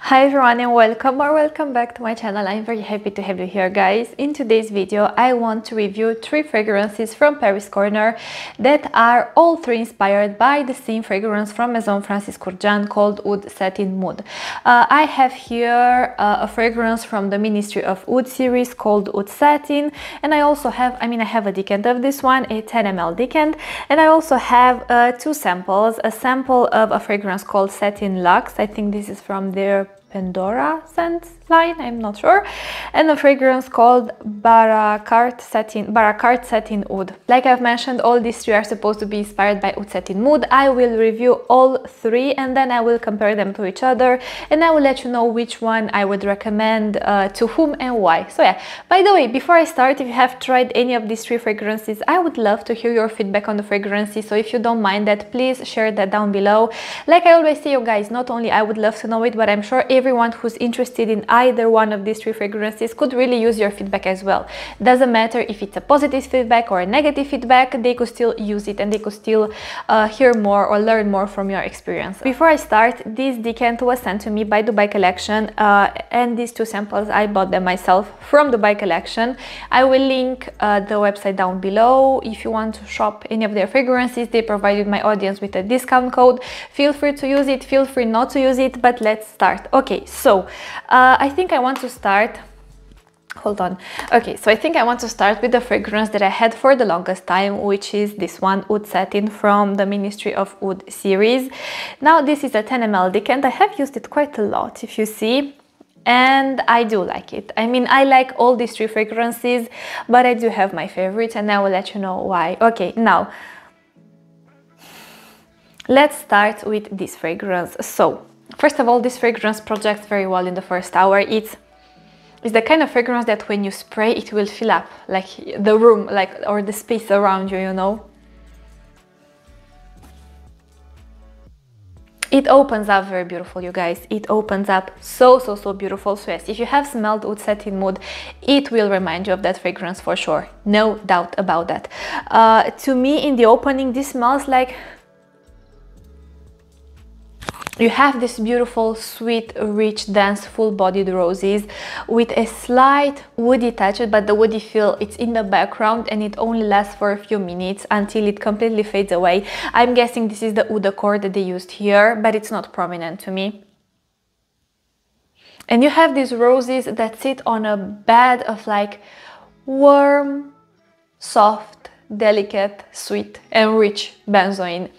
Hi everyone and welcome back to my channel. I'm very happy to have you here, guys. In today's video I want to review 3 fragrances from Paris Corner that are all 3 inspired by the same fragrance from Maison Francis Kurkdjian called Oud Satin Mood. I have here a fragrance from the Ministry of Oud series called Oud Satin, and I also have, I have a decant of this one, a 10 ml decant, and I also have 2 samples, a sample of a fragrance called Satin Luxe. I think this is from their Pendora scent line, I'm not sure, and a fragrance called Barackart Satin Oud. Like I've mentioned, all these 3 are supposed to be inspired by Oud Satin Mood. I will review all 3 and then I will compare them to each other, and I will let you know which one I would recommend to whom and why. So yeah, by the way, before I start, if you have tried any of these 3 fragrances, I would love to hear your feedback on the fragrances. So if you don't mind that, please share that down below. Like I always say, you guys, not only I would love to know it, but I'm sure everyone who's interested in either one of these 3 fragrances could really use your feedback as well. Doesn't matter if it's a positive feedback or a negative feedback, they could still use it and they could still hear more or learn more from your experience. Before I start, this decant was sent to me by Dubai Collection, and these 2 samples I bought them myself from Dubai Collection. I will link the website down below. If you want to shop any of their fragrances, they provided my audience with a discount code. Feel free to use it, feel free not to use it, but let's start. Okay, so I think I want to start, hold on. Okay, so I think I want to start with the fragrance that I had for the longest time, which is this one, Oud Satin from the Ministry of Oud series. Now this is a 10 ml decant. I have used it quite a lot, if you see, and I do like it. I like all these 3 fragrances, but I do have my favorites and I will let you know why. Okay, now let's start with this fragrance. So first of all, this fragrance projects very well in the first hour. It's the kind of fragrance that when you spray, it will fill up like the room, or the space around you, you know. It opens up very beautiful, you guys. It opens up so beautiful. So yes, if you have smelled Oud Satin Mood, it will remind you of that fragrance for sure. No doubt about that. To me, in the opening, this smells like you have this beautiful, sweet, rich, dense, full-bodied roses with a slight woody touch, but the woody feel, it's in the background and it only lasts for a few minutes until it completely fades away. I'm guessing this is the oud accord that they used here, but it's not prominent to me. And you have these roses that sit on a bed of like warm, soft, delicate, sweet and rich benzoin.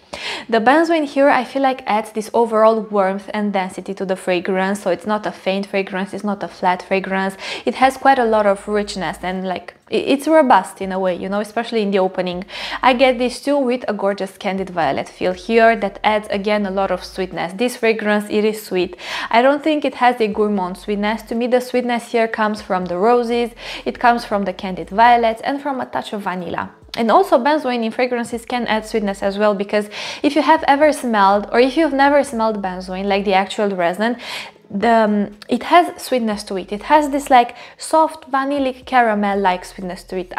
The benzoin here, I feel like, adds this overall warmth and density to the fragrance. So it's not a faint fragrance, it's not a flat fragrance. It has quite a lot of richness and like it's robust in a way, you know, especially in the opening. I get this too with a gorgeous candied violet feel here that adds again a lot of sweetness. This fragrance, it is sweet. I don't think it has a gourmand sweetness. To me, the sweetness here comes from the roses, it comes from the candied violets and from a touch of vanilla. And also benzoin in fragrances can add sweetness as well, because if you have ever smelled, or if you've never smelled benzoin, like the actual resin, it has sweetness to it. It has this like soft vanillic caramel like sweetness to it.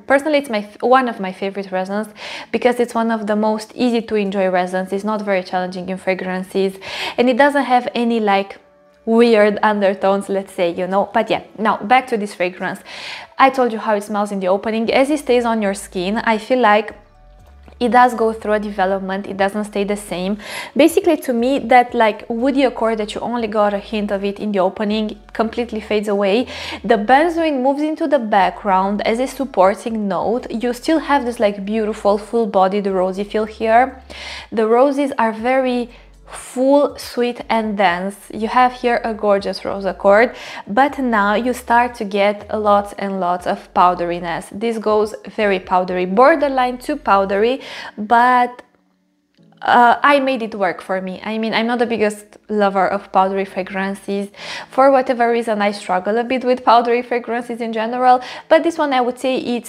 Personally, it's one of my favorite resins because it's one of the most easy to enjoy resins. It's not very challenging in fragrances and it doesn't have any like weird undertones, let's say, you know. But yeah, now back to this fragrance. I told you how it smells in the opening. As it stays on your skin, I feel like it does go through a development. It doesn't stay the same. Basically, to me, that like woody accord that you only got a hint of it in the opening completely fades away. The benzoin moves into the background as a supporting note. You still have this like beautiful full-bodied rosy feel here. The roses are very full, sweet and dense. You have here a gorgeous rose accord, but now you start to get lots and lots of powderiness. This goes very powdery, borderline too powdery, but I made it work for me. I'm not the biggest lover of powdery fragrances. For whatever reason, I struggle a bit with powdery fragrances in general, but this one, I would say it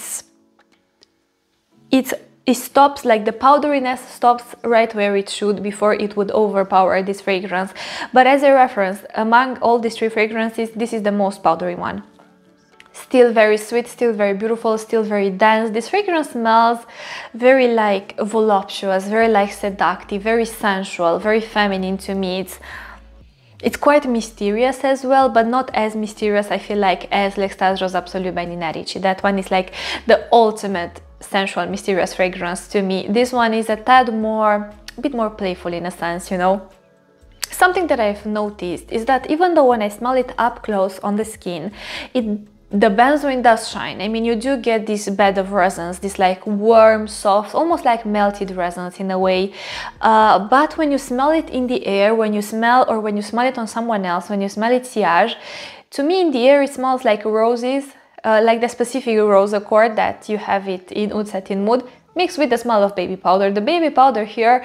stops, like the powderiness stops right where it should before it would overpower this fragrance. But as a reference, among all these 3 fragrances, this is the most powdery one. Still very sweet, still very beautiful, still very dense. This fragrance smells very like voluptuous, very like seductive, very sensual, very feminine to me. It's quite mysterious as well, but not as mysterious, I feel like, as L'Extase Rose Absolue by Nina Ricci. That one is like the ultimate sensual, mysterious fragrance to me. This one is a tad more, a bit more playful in a sense, you know. Something that I've noticed is that even though when I smell it up close on the skin, the benzoin does shine. I mean, you do get this bed of resins, this like warm, soft, almost like melted resins in a way. But when you smell it in the air, when you smell it on someone else, when you smell it sillage, to me in the air it smells like roses, like the specific rose accord that you have it in Oud Satin Mood, mixed with the smell of baby powder. The baby powder here,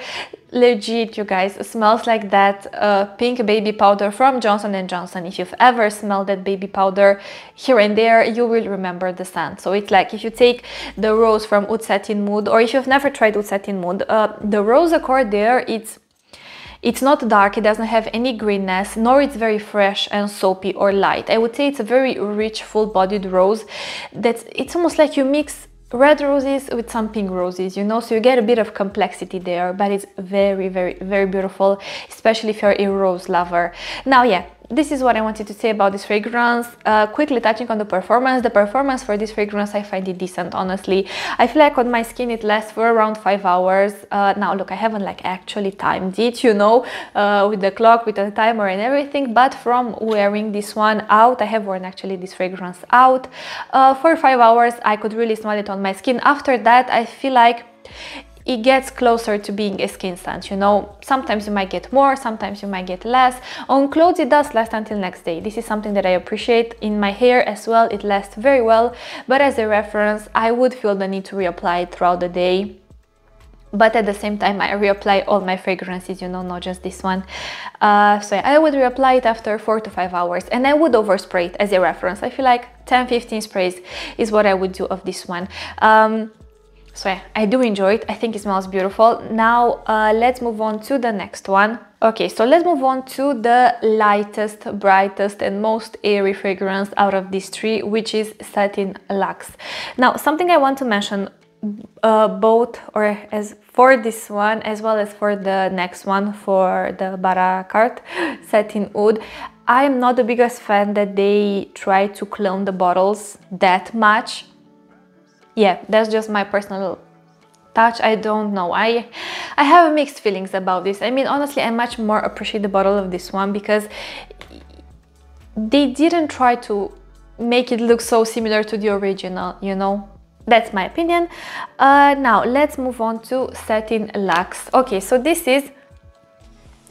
legit, you guys, smells like that pink baby powder from Johnson & Johnson. If you've ever smelled that baby powder here and there, you will remember the scent. So it's like if you take the rose from Oud Satin Mood, or if you've never tried Oud Satin Mood, the rose accord there, it's not dark, it doesn't have any greenness, nor it's very fresh and soapy or light. I would say it's a very rich, full-bodied rose. It's almost like you mix red roses with some pink roses, you know, so you get a bit of complexity there, but it's very, very, very beautiful, especially if you're a rose lover. Now, yeah, this is what I wanted to say about this fragrance. Quickly touching on the performance for this fragrance, I find it decent, honestly. I feel like on my skin it lasts for around 5 hours. Now look, I haven't like actually timed it, you know, with the clock, with the timer and everything, but from wearing this one out, I have worn actually this fragrance out for 5 hours. I could really smell it on my skin. After that, I feel like it gets closer to being a skin scent, you know. Sometimes you might get more, sometimes you might get less. On clothes it does last until next day. This is something that I appreciate. In my hair as well, it lasts very well, but as a reference, I would feel the need to reapply it throughout the day. But at the same time, I reapply all my fragrances, you know, not just this one. So yeah, I would reapply it after 4 to 5 hours, and I would overspray it as a reference. I feel like 10-15 sprays is what I would do of this one. So yeah, I do enjoy it. I think it smells beautiful. Now let's move on to the next one. Okay, so let's move on to the lightest, brightest and most airy fragrance out of these three, which is Satin Luxe. Now, something I want to mention both, or as for this one as well as for the next one, for the Barackart Satin Oud, I am not the biggest fan that they try to clone the bottles that much. Yeah, that's just my personal touch. I don't know. I have mixed feelings about this. I mean, honestly, I much more appreciate the bottle of this one because they didn't try to make it look so similar to the original, you know. That's my opinion. Now, let's move on to Satin Luxe. Okay, so this is,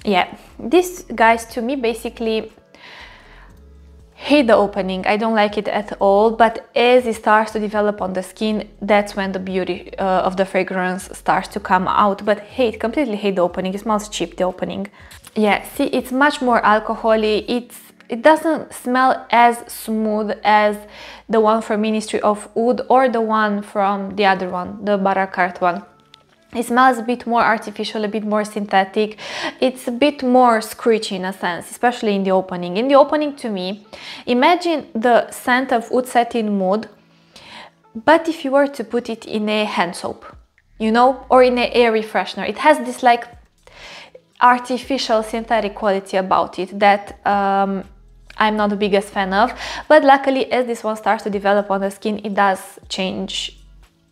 yeah, this, guys, to me, basically, hate the opening. I don't like it at all, but as it starts to develop on the skin, that's when the beauty of the fragrance starts to come out. But completely hate the opening. It smells cheap, the opening. Yeah, see, it's much more alcohol-y. It doesn't smell as smooth as the one from Ministry of Oud or the one from the other one, the Barackart one. It smells a bit more artificial, a bit more synthetic. It's a bit more screechy in a sense, especially in the opening. In the opening, to me, imagine the scent of Oud Satin Mood, but if you were to put it in a hand soap, you know, or in an airy freshener. It has this like artificial synthetic quality about it that I'm not the biggest fan of, but luckily as this one starts to develop on the skin, it does change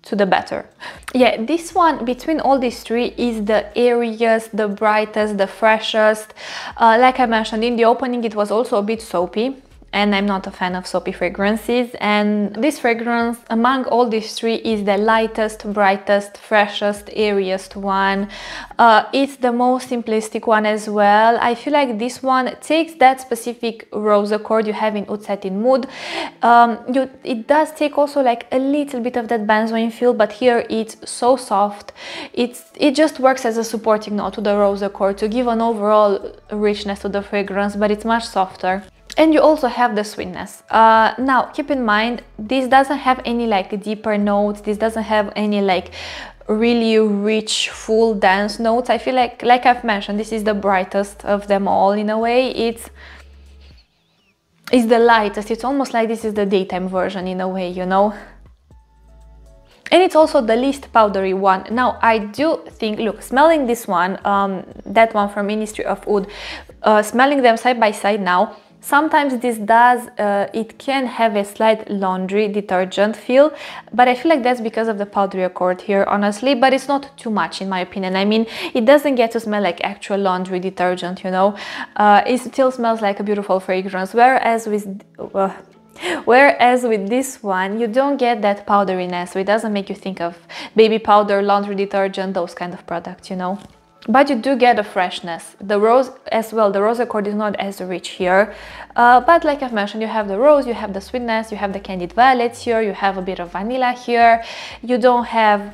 to the better. Yeah, this one between all these three is the airiest, the brightest, the freshest. Like I mentioned in the opening, it was also a bit soapy, and I'm not a fan of soapy fragrances, and this fragrance among all these three is the lightest, brightest, freshest, airiest one. It's the most simplistic one as well. I feel like this one takes that specific rose accord you have in Oud Satin Mood. It does take also like a little bit of that benzoin feel, but here it's so soft. It just works as a supporting note to the rose accord to give an overall richness to the fragrance, but it's much softer. And you also have the sweetness. Now, keep in mind, this doesn't have any like deeper notes. This doesn't have any like really rich, full, dense notes. I feel like I've mentioned, this is the brightest of them all in a way. It's the lightest. It's almost like this is the daytime version in a way, you know. and it's also the least powdery one. Now I do think, look, smelling this one, that one from Ministry of Oud, smelling them side by side now, sometimes this does, it can have a slight laundry detergent feel, but I feel like that's because of the powdery accord here, honestly, but it's not too much in my opinion. I mean, it doesn't get to smell like actual laundry detergent, you know. It still smells like a beautiful fragrance, whereas with this one, you don't get that powderiness, so it doesn't make you think of baby powder, laundry detergent, those kind of products, you know. But you do get a freshness. The rose as well, the rose accord is not as rich here. But like I've mentioned, you have the rose, you have the sweetness, you have the candied violets here, you have a bit of vanilla here. You don't have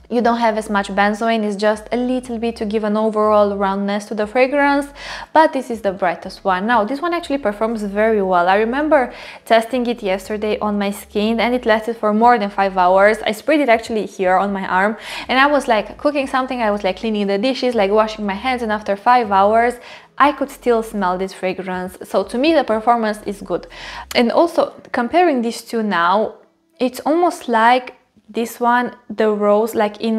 as much benzoin, it's just a little bit to give an overall roundness to the fragrance, but this is the brightest one. Now this one actually performs very well. I remember testing it yesterday on my skin and it lasted for more than 5 hours. I sprayed it actually here on my arm and I was like cooking something, I was like cleaning the dishes, like washing my hands, and after 5 hours I could still smell this fragrance. So to me the performance is good. And also comparing these two now, it's almost like this one, the rose, like in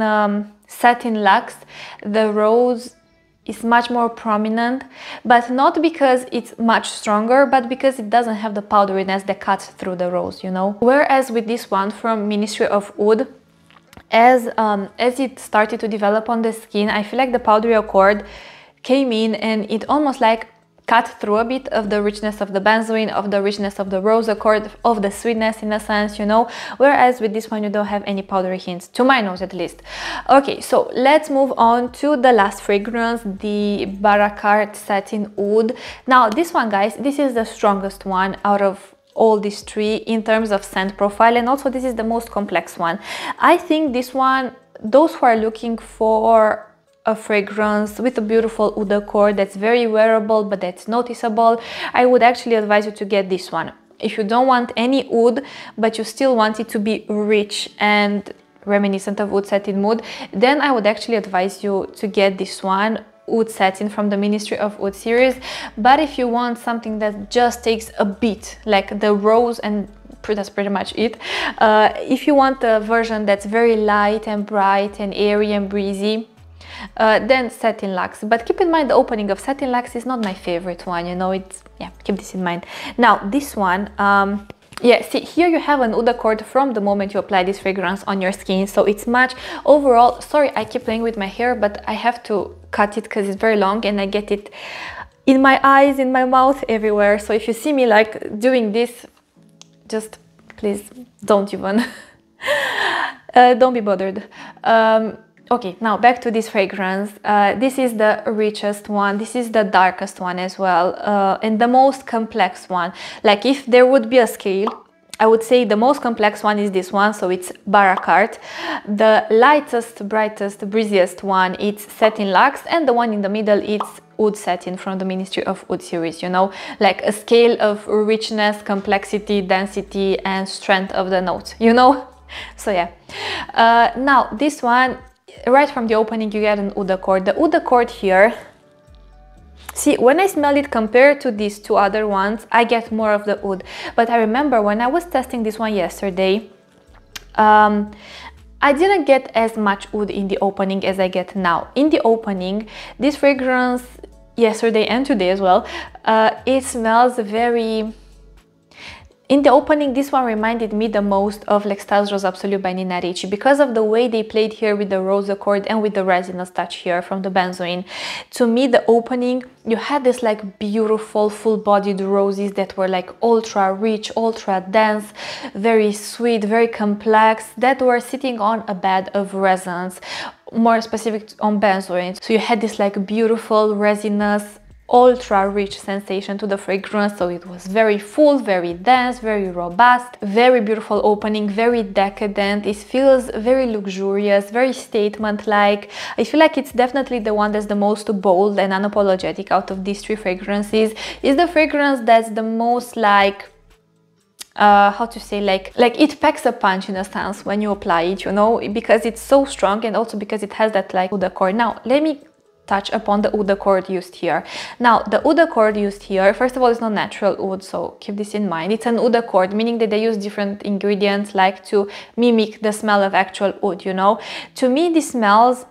Satin Luxe, the rose is much more prominent, but not because it's much stronger, but because it doesn't have the powderiness that cuts through the rose, you know. Whereas with this one from Ministry of Oud, as it started to develop on the skin, I feel like the powdery accord came in and it almost like cut through a bit of the richness of the benzoin, of the richness of the rose accord, of the sweetness in a sense, you know, whereas with this one you don't have any powdery hints, to my nose at least. Okay, so let's move on to the last fragrance, the Barackart Satin Oud. Now this one, guys, this is the strongest one out of all these three in terms of scent profile, and also this is the most complex one. I think this one, those who are looking for a fragrance with a beautiful oud accord that's very wearable but that's noticeable, I would actually advise you to get this one. If you don't want any oud but you still want it to be rich and reminiscent of Oud Satin Mood, then I would actually advise you to get this one, Oud Satin from the Ministry of Oud series. But if you want something that just takes a bit, like the rose, and that's pretty much it, if you want a version that's very light and bright and airy and breezy, then Satin Luxe. But keep in mind the opening of Satin Luxe is not my favorite one, you know, it's, yeah, keep this in mind. Now this one, yeah, see, here you have an oud accord from the moment you apply this fragrance on your skin, so it's much overall. Sorry, I keep playing with my hair, but I have to cut it because it's very long and I get it in my eyes, in my mouth, everywhere. So if you see me like doing this, just please don't even don't be bothered. Okay, now back to this fragrance. This is the richest one, this is the darkest one as well, and the most complex one. Like if there would be a scale, I would say the most complex one is this one, so it's Barackart. The lightest, brightest, breeziest one, it's Satin Luxe, and the one in the middle, it's Oud Satin from the Ministry of Oud series, you know, like a scale of richness, complexity, density, and strength of the notes, you know. So yeah, now this one, right from the opening you get an oud accord. The oud accord here, see, when I smell it compared to these two other ones, I get more of the oud. But I remember when I was testing this one yesterday, I didn't get as much oud in the opening as I get now. In the opening, this fragrance yesterday and today as well, it smells very... In the opening, this one reminded me the most of L'Extase Rose Absolue by Nina Ricci because of the way they played here with the rose accord and with the resinous touch here from the benzoin. To me, the opening, you had this like beautiful full-bodied roses that were like ultra rich, ultra dense, very sweet, very complex, that were sitting on a bed of resins, more specific on benzoin. So you had this like beautiful resinous, ultra rich sensation to the fragrance. So it was very full, very dense, very robust, very beautiful opening, very decadent. It feels very luxurious, very statement like. I feel like it's definitely the one that's the most bold and unapologetic out of these three fragrances. It's the fragrance that's the most like how to say, like it packs a punch in a sense when you apply it, you know, because it's so strong, and also because it has that like oud accord. Now let me touch upon the oud accord used here. Now, the oud accord used here, first of all, it's not natural oud, so keep this in mind. It's an oud accord, meaning that they use different ingredients like to mimic the smell of actual oud, you know. To me, this smells,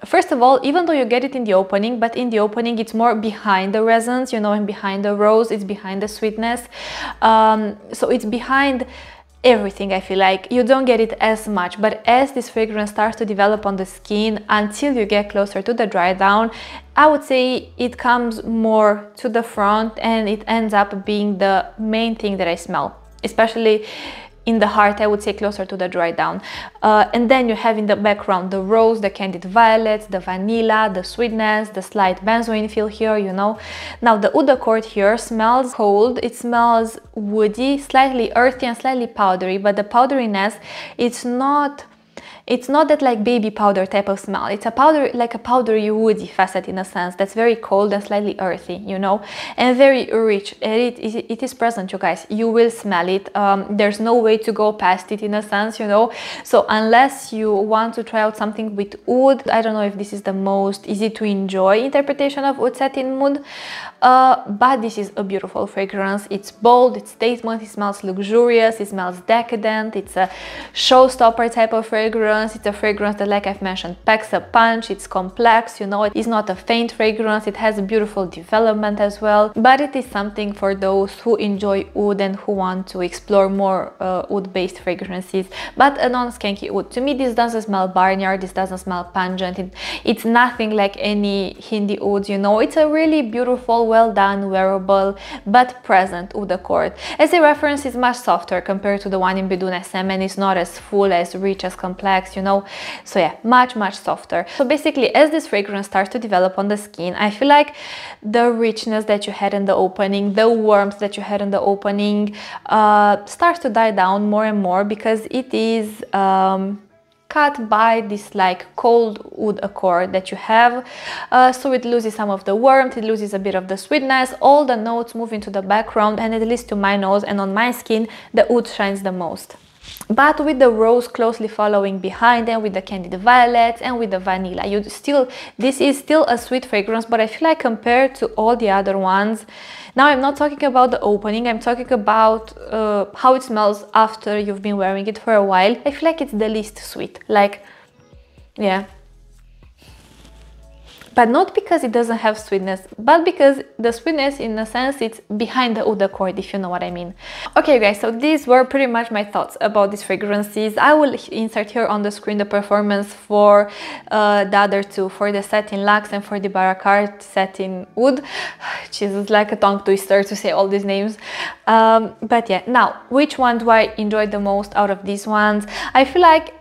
first of all, even though you get it in the opening, but in the opening it's more behind the resins, you know, and behind the rose, it's behind the sweetness. So it's behind everything. I feel like you don't get it as much, but as this fragrance starts to develop on the skin until you get closer to the dry down, I would say it comes more to the front and it ends up being the main thing that I smell, especially in the heart, I would say closer to the dry down. And then you have in the background the rose, the candied violets, the vanilla, the sweetness, the slight benzoin feel here, you know. Now the oud accord here smells cold, it smells woody, slightly earthy and slightly powdery, but the powderiness, it's not that like baby powder type of smell. It's a powder, like a powdery woody facet in a sense that's very cold and slightly earthy, you know, and very rich. It is present, you guys. You will smell it. There's no way to go past it in a sense, you know. So unless you want to try out something with oud, I don't know if this is the most easy to enjoy interpretation of Oud Satin Mood, but this is a beautiful fragrance. It's bold, it's statement, it smells luxurious, it smells decadent. It's a showstopper type of fragrance. It's a fragrance that, like I've mentioned, packs a punch. It's complex, you know, it's not a faint fragrance. It has a beautiful development as well, but it is something for those who enjoy oud and who want to explore more oud-based fragrances, but a non-skanky oud. To me, this doesn't smell barnyard, this doesn't smell pungent. It's nothing like any Hindi oud, you know. It's a really beautiful, well done, wearable, but present oud accord. As a reference, it's much softer compared to the one in Bidun SM, and it's not as full, as rich, as complex, you know. So yeah, much softer. So basically, as this fragrance starts to develop on the skin, I feel like the richness that you had in the opening, the warmth that you had in the opening, starts to die down more and more, because it is cut by this like cold oud accord that you have. So it loses some of the warmth, it loses a bit of the sweetness, all the notes move into the background, and at least to my nose and on my skin, the oud shines the most. But with the rose closely following behind, and with the candied violets and with the vanilla, this is still a sweet fragrance, but I feel like compared to all the other ones, now I'm not talking about the opening, I'm talking about how it smells after you've been wearing it for a while. I feel like it's the least sweet, like, yeah. But not because it doesn't have sweetness, but because the sweetness, in a sense, it's behind the oud accord, if you know what I mean. Okay guys, so these were pretty much my thoughts about these fragrances. I will insert here on the screen the performance for the other two, for the Satin Luxe and for the Barackart Satin Oud. Jesus, like a tongue twister to say all these names. But yeah, now, which one do I enjoy the most out of these ones? I feel like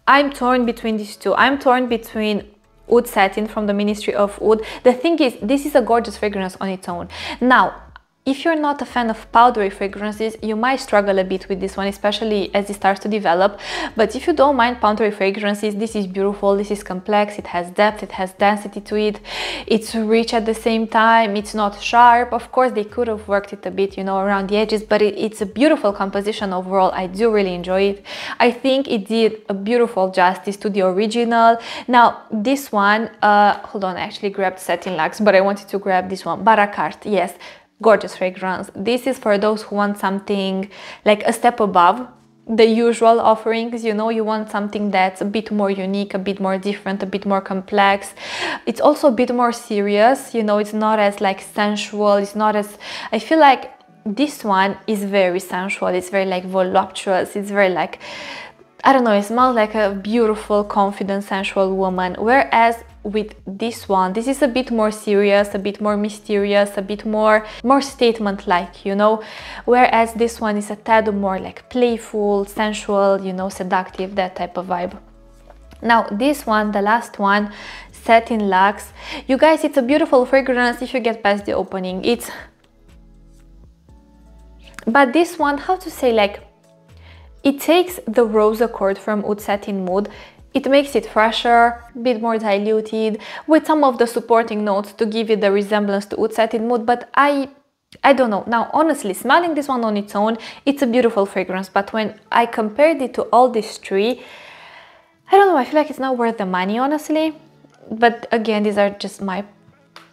I'm torn between these two. I'm torn between Oud Satin from the Ministry of Oud. The thing is, this is a gorgeous fragrance on its own. Now, if you're not a fan of powdery fragrances, you might struggle a bit with this one, especially as it starts to develop. But if you don't mind powdery fragrances, this is beautiful, this is complex, it has depth, it has density to it, it's rich at the same time, it's not sharp. Of course, they could have worked it a bit, you know, around the edges, but it's a beautiful composition overall. I do really enjoy it. I think it did a beautiful justice to the original. Now, this one, hold on, I actually grabbed Satin Luxe, but I wanted to grab this one, Barackart, yes. Gorgeous fragrance. This is for those who want something like a step above the usual offerings, you know. You want something that's a bit more unique, a bit more different, a bit more complex. It's also a bit more serious, you know. It's not as like sensual, it's not as, I feel like this one is very sensual, it's very like voluptuous, it's very like, I don't know, it smells like a beautiful, confident, sensual woman. Whereas with this one, this is a bit more serious, a bit more mysterious, a bit more statement-like, you know. Whereas this one is a tad more like playful, sensual, you know, seductive, that type of vibe. Now this one, the last one, Satin Luxe, you guys, it's a beautiful fragrance if you get past the opening. But this one, how to say, like, it takes the rose accord from Oud Satin Mood, it makes it fresher, a bit more diluted, with some of the supporting notes to give it the resemblance to Oud Satin Mood, but I don't know. Now, honestly, smelling this one on its own, it's a beautiful fragrance, but when I compared it to all these three, I don't know, I feel like it's not worth the money, honestly. but again, these are just my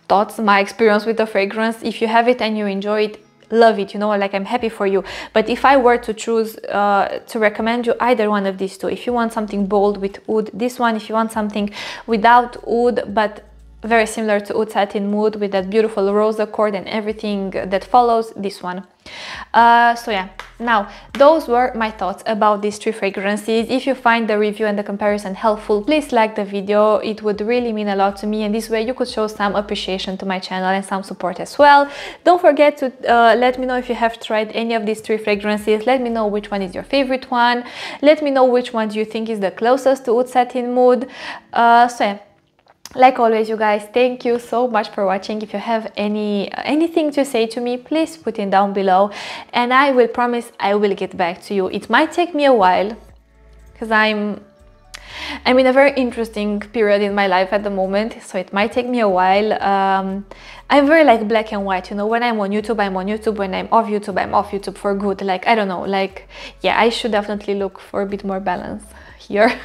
thoughts, my experience with the fragrance. If you have it and you enjoy it, love it, you know, like I'm happy for you. But if I were to choose to recommend you either one of these two, if you want something bold with Oud, this one. If you want something without Oud but very similar to Oud Satin Mood with that beautiful rose accord and everything that follows, this one. So yeah, now those were my thoughts about these 3 fragrances. If you find the review and the comparison helpful, please like the video. It would really mean a lot to me, and this way you could show some appreciation to my channel and some support as well. Don't forget to let me know if you have tried any of these 3 fragrances. Let me know which one is your favorite one. Let me know which one do you think is the closest to Oud Satin Mood. So yeah, like always, you guys, thank you so much for watching. If you have anything to say to me, please put it down below, and I will promise I will get back to you. It might take me a while because I'm in a very interesting period in my life at the moment, so it might take me a while. I'm very like black and white, you know. When I'm on YouTube, I'm on YouTube. When I'm off YouTube, I'm off YouTube for good. Like, I don't know, like, yeah, I should definitely look for a bit more balance here.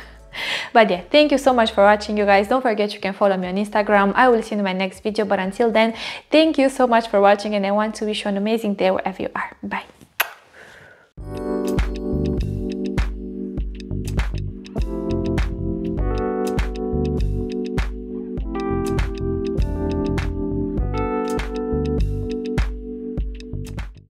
But yeah, thank you so much for watching, you guys. Don't forget you can follow me on Instagram. I will see you in my next video, but until then, thank you so much for watching, and I want to wish you an amazing day wherever you are. Bye.